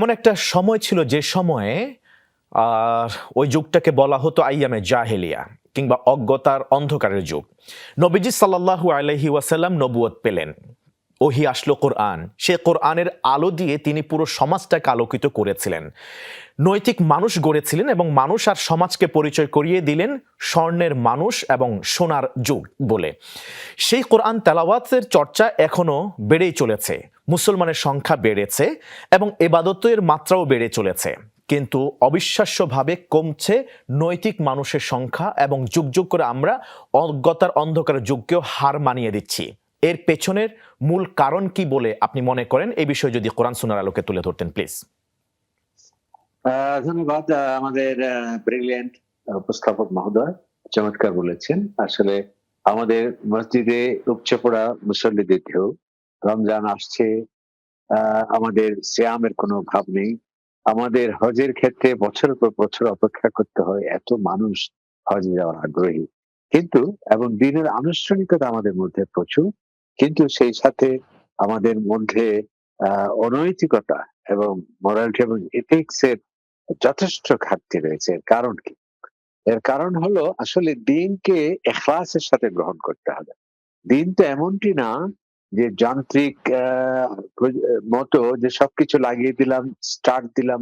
এমন একটা সময় ছিল যে সময়ে ওই যুগটাকে বলা হতো আইয়ামে জাহেলিয়া কিংবা অজ্ঞতার অন্ধকারের যুগ। নবীজি সাল্লাল্লাহু আলাইহি ওয়াসাল্লাম নবুয়ত পেলেন, ওহি আসলো কোরআন। সে কোরআনের আলো দিয়ে তিনি পুরো সমাজটাকে আলোকিত করেছিলেন, নৈতিক মানুষ গড়েছিলেন এবং মানুষ আর সমাজকে পরিচয় করিয়ে দিলেন স্বর্ণের মানুষ এবং সোনার যুগ বলে। সেই কোরআন তেলাওয়াতের চর্চা এখনো বেড়েই চলেছে, মুসলমানের সংখ্যা বেড়েছে এবং ইবাদতের মাত্রাও বেড়ে চলেছে, কিন্তু অবিশ্বাস্যভাবে কমছে নৈতিক মানুষের সংখ্যা এবং যুগ যুগ করে আমরা অজ্ঞতার অন্ধকারের যুগকেও হার মানিয়ে দিচ্ছি। এর পেছনের মূল কারণ কি বলে আপনি মনে করেন? এই বিষয়ে যদি কোরআন সুন্নাহর আলোকে তুলে ধরতেন প্লিজ। ধন্যবাদ। আমাদের ব্রিলিয়েন্ট উপস্থাপক মহোদয় চমৎকার বলেছেন। আসলে আমাদের মসজিদে উপচে পড়া মুসল্লিদেরকেও রমজান আসছে, আমাদের সিয়ামের কোনো ভাব নেই। আমাদের হজের ক্ষেত্রে বছরের পর বছর অপেক্ষা করতে হয়, এত মানুষ হজে যাওয়ার আগ্রহী। কিন্তু এবং দিনের আনুষ্ঠানিকতা আমাদের মধ্যে প্রচুর, কিন্তু সেই সাথে আমাদের মধ্যে অনৈতিকতা এবং মোরালিটি এবং এথিক্স এর যথেষ্ট ঘাটতি রয়েছে। এর কারণ কি? এর কারণ হলো আসলে দিনকে ইখলাসের সাথে গ্রহণ করতে হবে। দিন তো এমনটি না যে যান্ত্রিক মতো যে সবকিছু লাগিয়ে দিলাম, স্টার্ট দিলাম,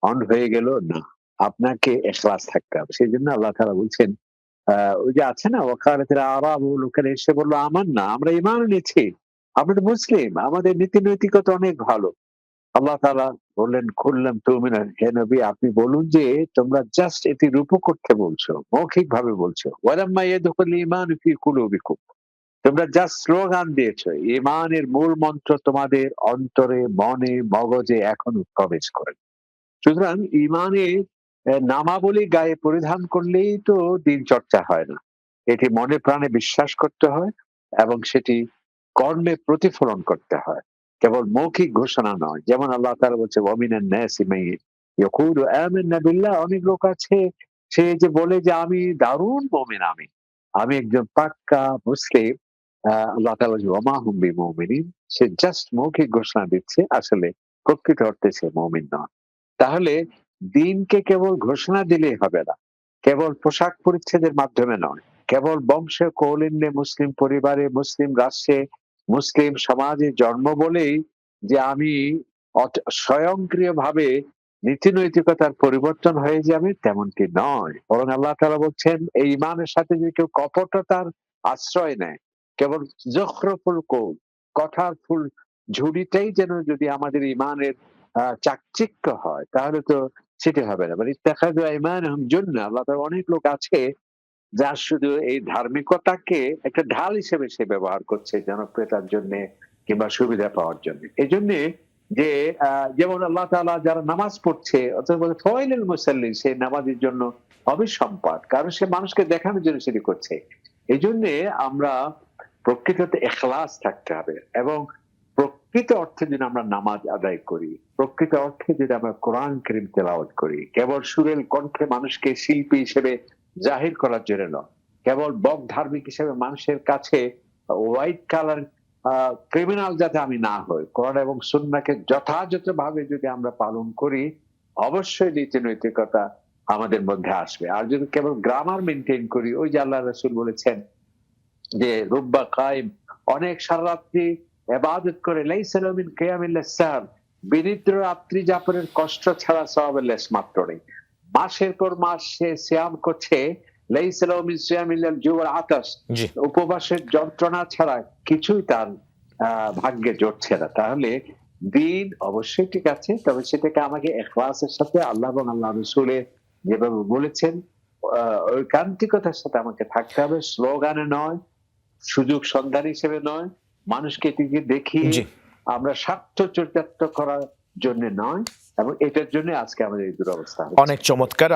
অন হয়ে গেল, না। আপনাকে ইখলাস থাকতে হবে। সেজন্য আল্লাহ তাআলা বলছেন, ওই যে আছে না, ওয়াকালাতিল আরাবু, লোকেরা এসে বলল আমান্না, আমরা ঈমান এনেছি, আমরা তো মুসলিম, আমাদের নীতি নৈতিকতা অনেক ভালো। আল্লাহ তাআলা বললেন, কুল্লাম তুমিনা, হে নবী আপনি বলুন যে তোমরা জাস্ট এটি রূপক করতে বলছো, মৌখিক ভাবে বলছো। ওয়ালাম্মা ইয়াদখুল ঈমানু ফি কুলুবিকুম, তোমরা জাস্ট স্লোগান দিয়েছো, ঈমানের মূল মন্ত্র তোমাদের অন্তরে, মনে, মগজে এখনো প্রবেশ করে। সুতরাং ঈমানের নামাবলী গায়ে পরিধান করলেই তো দিন চর্চা হয় না। এটি মনে প্রাণে বিশ্বাস করতে হয় এবং সেটি কর্মে প্রতিফলন করতে হয়, কেবল মৌখিক ঘোষণা নয়। যেমন আল্লাহ তাআলা বলছে, ওয়ামিনান নাসি মান ইয়াকুলু আমান্না বিল্লাহ, অনেক লোক আছে সে যে বলে যে আমি দারুণ মুমিন, আমি একজন পাক্কা মুসলিম। আল্লাহ তাআলা বলছে ওয়ামা হুম বিমুমিনিন, সে জাস্ট মৌখিক ঘোষণা দিচ্ছে, আসলে প্রকৃত অর্থে সে মুমিন নয়। তাহলে দিনকে কেবল ঘোষণা দিলেই হবে না, কেবল পোশাক পরিচ্ছদের মাধ্যমে নয়, কেবল বংশে কৌলিন্যে, মুসলিম পরিবারে, মুসলিম রাষ্ট্রে, মুসলিম সমাজে জন্ম বলেই যে আমি স্বয়ংক্রিয়ভাবে নীতি নৈতিকতার পরিবর্তন হয়ে যাবে তেমনটি নয়। বরং আল্লাহ তাআলা বলছেন, এই ঈমানের সাথে যদি কেউ কপটতার আশ্রয় নেয়, কেবল যখরফুল কৌল, কথার ফুল ঝুড়িটাই যেন যদি আমাদের ঈমানের চাকচিক্য হয়, তাহলে তো সেটি হবে না। মানে ইত্তাখাযু আইমানাহুম জুন্নাহ, আল্লাহ তাআলা অনেক লোক আছে যার শুধু এই ধার্মিকতাকে একটা ঢাল হিসেবে সে ব্যবহার করছে জনপ্রিয়তার জন্য কিংবা সুবিধা পাওয়ার জন্য। এজন্যে যে যেমন আল্লাহ তাআলা যারা নামাজ পড়ছে, অথবা বলে ফাওয়াইলুল মুসাল্লিন, সে নামাজের জন্য অবিসম্পাদ, কারণ সে মানুষকে দেখানোর জন্য সেটি করছে। এজন্যে আমরা প্রকৃততে ইখলাস থাকতে হবে এবং প্রকৃত অর্থে যদি আমরা নামাজ আদায় করি, প্রকৃত অর্থে যদি আমরা কোরআন কারীম তেলাওয়াত করি, কেবল সুরেল কণ্ঠে মানুষকে শিল্পী হিসেবে জাহির করার জন্য নয়, কেবল বক ধার্মিক হিসেবে মানুষের কাছে হোয়াইট কালার ক্রিমিনাল যাতে আমি না হই, কোরআন এবং সুন্নাহকে যথাযথভাবে যদি আমরা পালন করি, অবশ্যই নীতি নৈতিকতা আমাদের মধ্যে আসবে। আর যদি কেবল গ্রামার মেনটেন করি, ওই যে আল্লাহ রাসূল বলেছেন যে রুব্বা কায়েম, অনেক সারা রাত্রি ইবাদত করে, লাইসা লাহু মিন কিয়ামিল সাহর, বিনিদ্র রাত্রি যাপনের কষ্ট ছাড়া সওয়াবের লেশ মাত্র নেই। মাসের পর মাস সে সিয়াম করছে, লাইসা লাহু মিন সিয়ামিল জু ওয়াল আতাশ, জি, উপবাসের যন্ত্রণা ছাড়া কিছুই তার ভাগ্যে জুটছে না। তাহলে দিন অবশ্যই ঠিক আছে, তবে সেটাকে আমাকে ইখলাসের সাথে আল্লাহ এবং আল্লাহ রাসূলের যেভাবে বলেছেন ঐকান্তিকতার সাথে আমাকে থাকতে হবে, স্লোগানে নয়, সুযোগ সন্ধান হিসেবে নয়, মানুষকে এটিকে দেখিয়ে জি, আমরা স্বার্থ চরিতার্থ করার জন্য নয়, এবং এটার জন্য আজকে আমাদের এই দুরবস্থা হচ্ছে। অনেক চমৎকার।